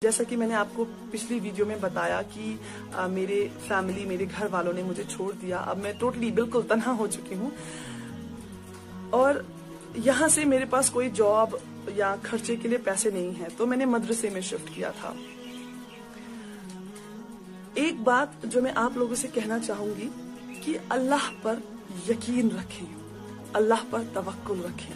جیسا کہ میں نے آپ کو پچھلی ویڈیو میں بتایا کہ میرے فیملی، میرے گھر والوں نے مجھے چھوڑ دیا. اب میں ٹوٹلی بالکل تنہا ہو چکی ہوں اور یہاں سے میرے پاس کوئی جاب یا خرچے کے لیے پیسے نہیں ہیں. تو میں نے مدرسے میں شفٹ کیا تھا. ایک بات جو میں آپ لوگوں سے کہنا چاہوں گی کہ اللہ پر یقین رکھیں، اللہ پر توکل رکھیں،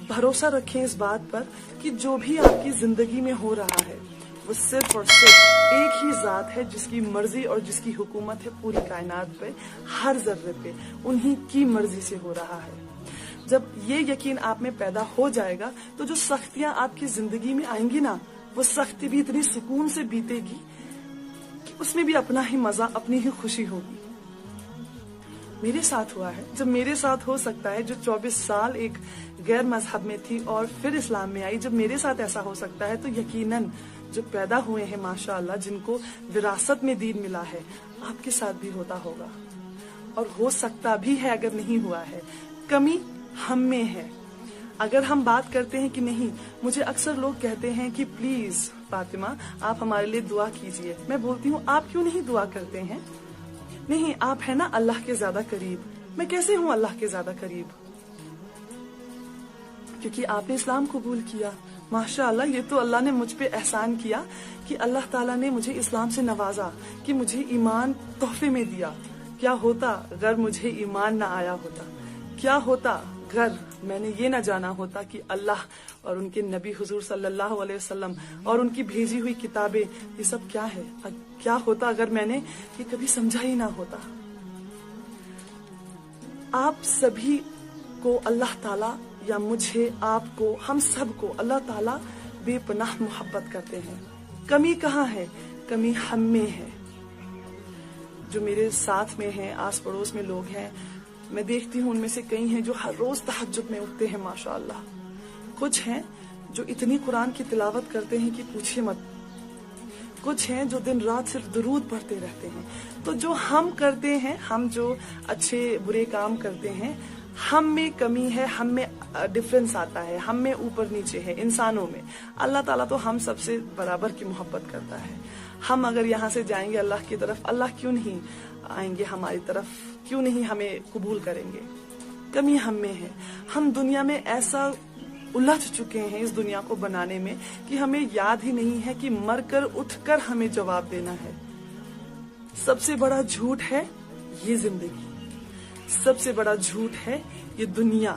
بھروسہ رکھیں اس بات پر کہ جو بھی آپ کی زندگی میں ہو رہا ہے وہ صرف اور صرف ایک ہی ذات ہے جس کی مرضی اور جس کی حکومت ہے پوری کائنات پہ، ہر ذرے پہ انہی کی مرضی سے ہو رہا ہے. جب یہ یقین آپ میں پیدا ہو جائے گا تو جو سختیاں آپ کی زندگی میں آئیں گی نا، وہ سختی بھی اتنی سکون سے بیتے گی کہ اس میں بھی اپنا ہی مزہ، اپنی ہی خوشی ہوگی. میرے ساتھ ہوا ہے. جب میرے ساتھ ہو سکتا ہے، جو 24 سال ایک غیر مذہب میں تھی اور پھر اسلام میں آئی، جب میرے ساتھ ایسا ہو سکتا ہے تو یقیناً جو پیدا ہوئے ہیں ماشاءاللہ، جن کو وراثت میں دین ملا ہے، آپ کے ساتھ بھی ہوتا ہوگا اور ہو سکتا بھی ہے اگر نہیں ہوا ہے. کمی ہم میں ہے. اگر ہم بات کرتے ہیں کہ نہیں، مجھے اکثر لوگ کہتے ہیں کہ پلیز فاطمہ آپ ہمارے لیے دعا کیجئے. میں بولتی ہوں آپ کیوں نہیں دعا کرتے ہیں؟ نہیں، آپ ہیں نا اللہ کے زیادہ قریب. میں کیسے ہوں اللہ کے زیادہ قریب؟ کیونکہ آپ نے اسلام قبول کیا. ماشاءاللہ، یہ تو اللہ نے مجھ پہ احسان کیا کہ اللہ تعالیٰ نے مجھے اسلام سے نوازا، کہ مجھے ایمان تحفے میں دیا. کیا ہوتا اگر مجھے ایمان نہ آیا ہوتا؟ کیا ہوتا اگر میں نے یہ نہ جانا ہوتا کہ اللہ اور ان کے نبی حضور صلی اللہ علیہ وسلم اور ان کی بھیجی ہوئی کتابیں یہ سب کیا ہے؟ کیا ہوتا اگر میں نے یہ کبھی سمجھا ہی نہ ہوتا؟ آپ سبھی کو اللہ تعالیٰ، یا مجھے، آپ کو، ہم سب کو اللہ تعالیٰ بے پناہ محبت کرتے ہیں. کمی کہاں ہے؟ کمی ہم میں ہے. جو میرے ساتھ میں ہیں، آس پڑوس میں لوگ ہیں، میں دیکھتی ہوں ان میں سے کئی ہیں جو ہر روز تہجد میں اٹھتے ہیں ماشاءاللہ. کچھ ہیں جو اتنی قرآن کی تلاوت کرتے ہیں کہ پوچھے مت. کچھ ہیں جو دن رات صرف درود پڑھتے رہتے ہیں. تو جو ہم کرتے ہیں، ہم جو اچھے برے کام کرتے ہیں، ہم میں کمی ہے، ہم میں ڈفرنس آتا ہے، ہم میں اوپر نیچے ہے انسانوں میں. اللہ تعالیٰ تو ہم سب سے برابر کی محبت کرتا ہے. ہم اگر یہاں سے جائیں گے اللہ کی طرف، اللہ کیوں نہیں آئیں گے ہماری طرف؟ کیوں نہیں ہمیں قبول کریں گے؟ کمی ہم میں ہے. ہم دنیا میں ایسا الجھ چکے ہیں اس دنیا کو بنانے میں کہ ہمیں یاد ہی نہیں ہے کہ مر کر اٹھ کر ہمیں جواب دینا ہے. سب سے بڑا جھوٹ ہے یہ زندگی، سب سے بڑا جھوٹ ہے یہ دنیا،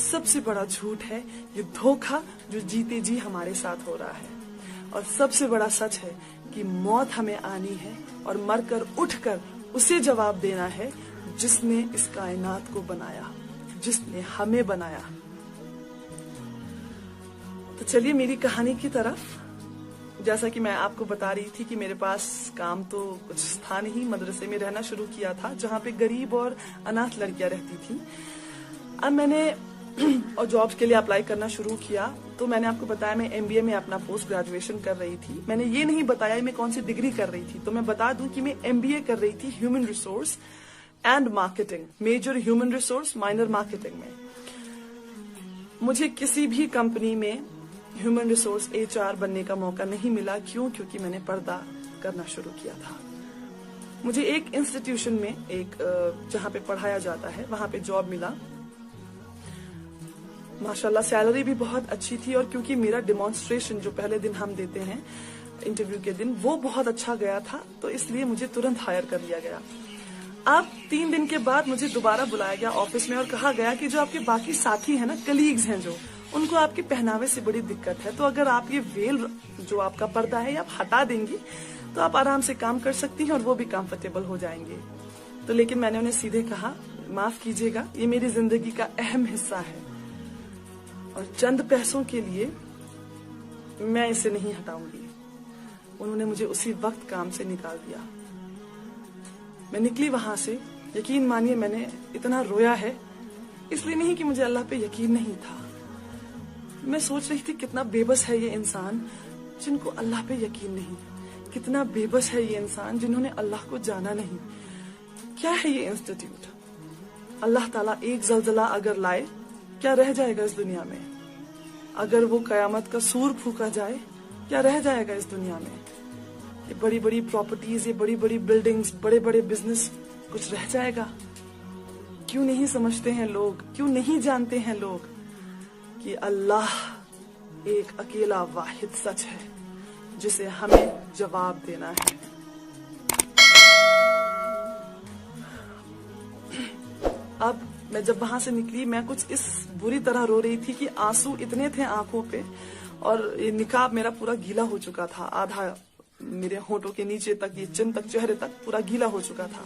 سب سے بڑا جھوٹ ہے یہ دھوکہ جو جیتے جی ہمارے ساتھ ہو رہا ہے. اور سب سے بڑا سچ ہے کہ موت ہمیں آنی ہے اور مر کر اٹھ کر اسے جواب دینا ہے جس نے اس کائنات کو بنایا، جس نے ہمیں بنایا. تو چلیے میری کہانی کی طرف. جیسا کہ میں آپ کو بتا رہی تھی کہ میرے پاس کام تو کچھ تھا نہیں. مدرسے میں رہنا شروع کیا تھا جہاں پہ غریب اور اناتھ لڑکیاں رہتی تھیں. اب میں نے اور جابس کے لیے اپلائی کرنا شروع کیا. تو میں نے آپ کو بتایا میں MBA میں اپنا پوسٹ گریجویشن کر رہی تھی. میں نے یہ نہیں بتایا میں کون سی ڈگری کر رہی تھی. تو میں بتا دوں کہ میں MBA کر رہی تھی human resource and marketing, major human resource, minor marketing میں. مجھے کسی بھی کمپنی میں ہیومن ریسورس HR بننے کا موقع نہیں ملا. کیوں؟ کیونکہ میں نے پردہ کرنا شروع کیا تھا. مجھے ایک انسٹیٹیوشن میں، ایک جہاں پہ پڑھایا جاتا ہے، وہاں پہ جاب ملا. ماشاءاللہ سیلری بھی بہت اچھی تھی اور کیونکہ میرا ڈیمانسٹریشن جو پہلے دن ہم دیتے ہیں انٹرویو کے دن، وہ بہت اچھا گیا تھا تو اس لیے مجھے ترنت ہائر کر لیا گیا. اب 3 دن کے بعد مجھے دوبارہ بلایا گیا آفس میں اور کہا گیا کہ جو آپ کے باقی ساتھی ہیں نا، کلیگز ہیں، جو ان کو آپ کے پہناوے سے بڑی دقت ہے، تو اگر آپ یہ ویل جو آپ کا پردہ ہے آپ ہٹا دیں گی تو آپ آرام سے کام کر سکتی ہیں اور وہ بھی کمفرٹیبل ہو جائیں گے. تو لیکن میں نے انہیں سیدھے کہا معاف کیجیے گا، یہ میری زندگی کا اہم حصہ ہے اور چند پیسوں کے لیے میں اسے نہیں ہٹاؤں گی. انہوں نے مجھے اسی وقت کام سے نکال دیا. میں نکلی وہاں سے. یقین مانیے میں نے اتنا رویا ہے، اس لیے نہیں کہ مجھے اللہ پہ یقین نہیں تھا. میں سوچ رہی تھی کتنا بے بس ہے یہ انسان جن کو اللہ پہ یقین نہیں، کتنا بے بس ہے یہ انسان جنہوں نے اللہ کو جانا نہیں. کیا ہے یہ انسٹیٹیوٹ؟ اللہ تعالیٰ ایک زلزلہ اگر لائے کیا رہ جائے گا اس دنیا میں؟ اگر وہ قیامت کا سور پھونکا جائے क्या रह जाएगा इस दुनिया में? ये बड़ी बड़ी प्रॉपर्टीज, ये बड़ी बड़ी बिल्डिंग्स, बड़े बड़े बिजनेस, कुछ रह जाएगा? क्यों नहीं समझते हैं लोग, क्यों नहीं जानते हैं लोग कि अल्लाह एक अकेला वाहिद सच है जिसे हमें जवाब देना है। अब मैं जब वहां से निकली, मैं कुछ इस बुरी तरह रो रही थी कि आंसू इतने थे आंखों पे, और ये निकाब मेरा पूरा गीला हो चुका था, आधा मेरे होंठों के नीचे तक, ये चिन तक, चेहरे तक पूरा गीला हो चुका था,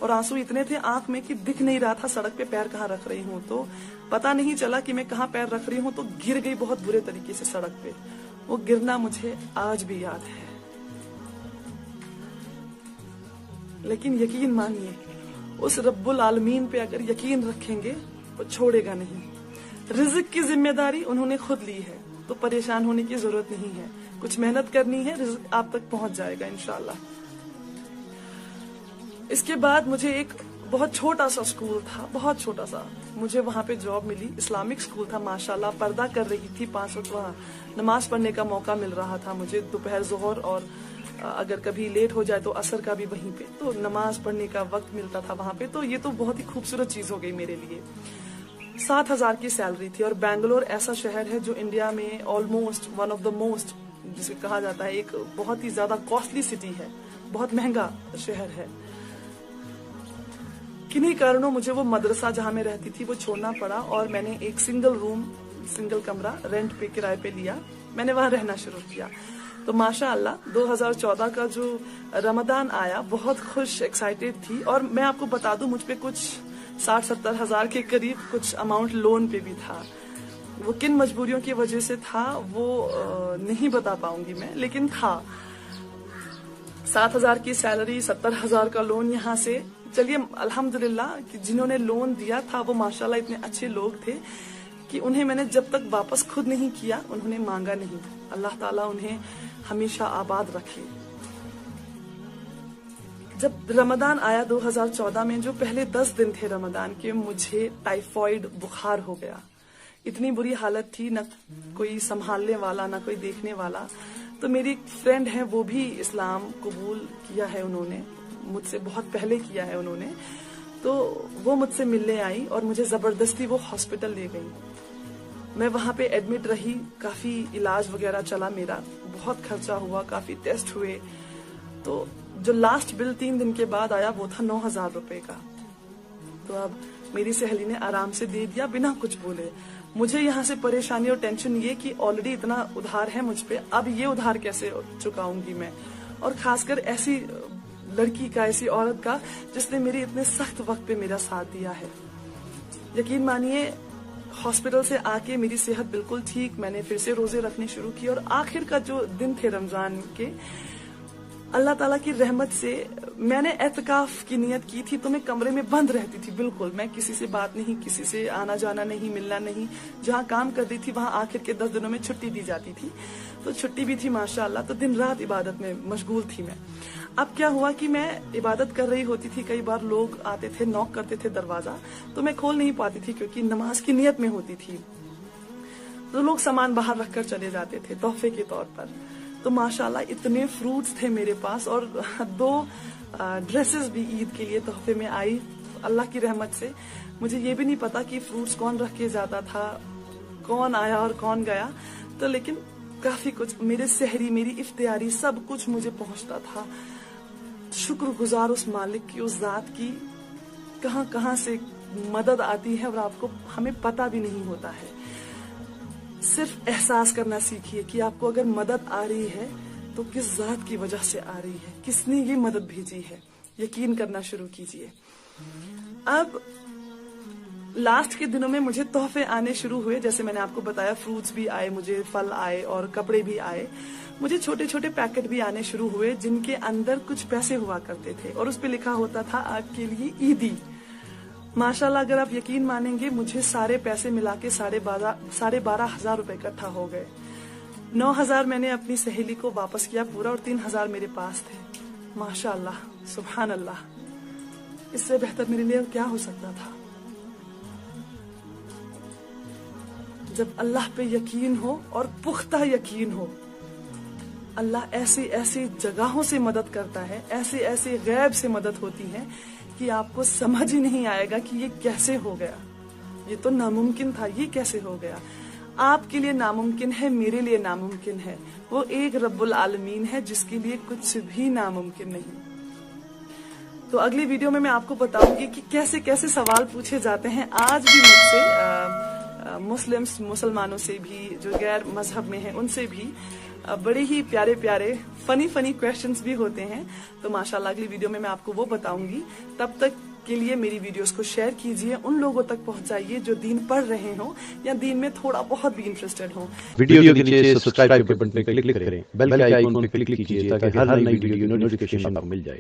और आंसू इतने थे आंख में कि दिख नहीं रहा था सड़क पे पैर कहाँ रख रही हूँ। तो पता नहीं चला कि मैं कहाँ पैर रख रही हूँ, तो गिर गई बहुत बुरे तरीके से सड़क पे। वो गिरना मुझे आज भी याद है। लेकिन यकीन मानिए, उस रब्बुल आलमीन पे अगर यकीन रखेंगे वो छोड़ेगा नहीं। रिज़्क की जिम्मेदारी उन्होंने खुद ली है, तो परेशान होने की जरूरत नहीं है। कुछ मेहनत करनी है, रिज़्क आप तक पहुंच जाएगा इंशाल्लाह। इसके बाद मुझे एक बहुत छोटा सा स्कूल था, बहुत छोटा सा, मुझे वहां पे जॉब मिली। इस्लामिक स्कूल था माशाल्लाह, पर्दा कर रही थी, 5 वक्त वहाँ नमाज पढ़ने का मौका मिल रहा था मुझे, दोपहर, जोहर, और अगर कभी लेट हो जाए तो असर का भी वहीं पे, तो नमाज पढ़ने का वक्त मिलता था वहां पे। तो ये तो बहुत ही खूबसूरत चीज हो गई मेरे लिए। 7,000 की सैलरी थी, और बैंगलोर ऐसा शहर है जो इंडिया में almost one of the most, जिसे कहा जाता है, एक बहुत ही ज्यादा कॉस्टली सिटी है, बहुत महंगा शहर है। किन्हीं कारणों मुझे वो मदरसा जहां मैं रहती थी वो छोड़ना पड़ा, और मैंने एक सिंगल रूम, सिंगल कमरा रेंट पे, किराए पे लिया। मैंने वहां रहना शुरू किया। तो माशाअल्लाह 2014 का जो रमदान आया, बहुत खुश, एक्साइटेड थी। और मैं आपको बता दूं, मुझ पे कुछ 60-70 हजार के करीब कुछ अमाउंट लोन पे भी था। वो किन मजबूरियों की वजह से था वो नहीं बता पाऊंगी मैं, लेकिन था। 7,000 की सैलरी, 70,000 का लोन यहाँ से। चलिए अल्हम्दुलिल्लाह कि जिन्होंने लोन दिया था वो माशाल्लाह इतने अच्छे लोग थे कि उन्हें मैंने जब तक वापस खुद नहीं किया, उन्होंने मांगा नहीं। अल्लाह ताला उन्हें हमेशा आबाद रखे। जब रमदान आया 2014 में, जो पहले 10 दिन थे रमदान के, मुझे टाइफाइड बुखार हो गया। इतनी बुरी हालत थी, न कोई संभालने वाला, न कोई देखने वाला। तो मेरी एक फ्रेंड है, वो भी इस्लाम कबूल किया है उन्होंने, मुझसे बहुत पहले किया है उन्होंने। तो वो मुझसे मिलने आई और मुझे जबरदस्ती वो हॉस्पिटल ले गई। मैं वहां पे एडमिट रही, काफी इलाज वगैरह चला मेरा, बहुत खर्चा हुआ, काफी टेस्ट हुए। तो जो लास्ट बिल 3 दिन के बाद आया वो था 9,000 रुपए का। तो अब मेरी सहेली ने आराम से दे दिया बिना कुछ बोले। मुझे यहाँ से परेशानी और टेंशन ये कि ऑलरेडी इतना उधार है मुझ पे, अब ये उधार कैसे चुकाऊंगी मैं, और खासकर ऐसी लड़की का, ऐसी औरत का जिसने मेरे इतने सख्त वक्त पे मेरा साथ दिया है। यकीन मानिए, हॉस्पिटल से आके मेरी सेहत बिल्कुल ठीक, मैंने फिर से रोजे रखने शुरू किए, और आखिर का जो दिन थे रमजान के, अल्लाह ताला की रहमत से मैंने एतकाफ की नियत की थी। तो मैं कमरे में बंद रहती थी बिल्कुल, मैं किसी से बात नहीं, किसी से आना जाना नहीं, मिलना नहीं। जहाँ काम करती थी वहाँ आखिर के 10 दिनों में छुट्टी दी जाती थी, तो छुट्टी भी थी माशाअल्लाह। तो दिन रात इबादत में मशगूल थी मैं। अब क्या हुआ कि मैं इबादत कर रही होती थी, कई बार लोग आते थे, नॉक करते थे दरवाजा, तो मैं खोल नहीं पाती थी क्योंकि नमाज की नियत में होती थी। तो लोग सामान बाहर रखकर चले जाते थे तोहफे के तौर पर। तो माशाल्लाह इतने फ्रूट्स थे मेरे पास, और 2 ड्रेसेस भी ईद के लिए तोहफे में आई अल्लाह की रहमत से। मुझे ये भी नहीं पता कि फ्रूट्स कौन रख के जाता था, कौन आया और कौन गया। तो लेकिन काफी कुछ, मेरे सहरी, मेरी इफ्तियारी, सब कुछ मुझे पहुंचता था। शुक्रगुजार उस मालिक की, उस जात की, कहां कहां से मदद आती है और आपको, हमें पता भी नहीं होता है। सिर्फ एहसास करना सीखिए कि आपको अगर मदद आ रही है तो किस जात की वजह से आ रही है, किसने ये मदद भेजी है। यकीन करना शुरू कीजिए। अब लास्ट के दिनों में मुझे तोहफे आने शुरू हुए, जैसे मैंने आपको बताया, फ्रूट्स भी आए मुझे, फल आए और कपड़े भी आए। मुझे छोटे छोटे पैकेट भी आने शुरू हुए जिनके अंदर कुछ पैसे हुआ करते थे, और उस पे लिखा होता था आपके लिए ईदी। माशाल्लाह अगर आप यकीन मानेंगे, मुझे सारे पैसे मिला के 12,500 रुपए इकट्ठा हो गए। 9,000 मैंने अपनी सहेली को वापस किया पूरा, और 3,000 मेरे पास थे। माशाल्लाह, सुभान अल्लाह, इससे बेहतर मेरे लिए क्या हो सकता था। जब अल्लाह पे यकीन हो और पुख्ता यकीन हो अल्लाह ऐसी ऐसी जगहों से मदद करता है, ऐसे ऐसे गैब से मदद होती है कि आपको समझ ही नहीं आएगा कि ये कैसे हो गया, ये तो नामुमकिन था, ये कैसे हो गया। आपके लिए नामुमकिन है, मेरे लिए नामुमकिन है, वो एक रब्बुल आलमीन है जिसके लिए कुछ भी नामुमकिन नहीं। तो अगली वीडियो में मैं आपको बताऊंगी कि कैसे कैसे सवाल पूछे जाते हैं आज भी मुझसे, मुसलमानों से भी, जो गैर मजहब में हैं उनसे भी बड़े ही प्यारे प्यारे फनी क्वेश्चंस भी होते हैं। तो माशाल्लाह अगली वीडियो में मैं आपको वो बताऊंगी। तब तक के लिए मेरी वीडियोस को शेयर कीजिए, उन लोगों तक पहुंचाइए जो दीन पढ़ रहे हों या दीन में थोड़ा बहुत भी इंटरेस्टेड हों। वीडियो के नीचे सब्सक्राइब के बटन पर क्लिक करें, बेल के आइकन पर क्लिक कीजिए ताकि हर नई वीडियो की नोटिफिकेशन आपको मिल जाए।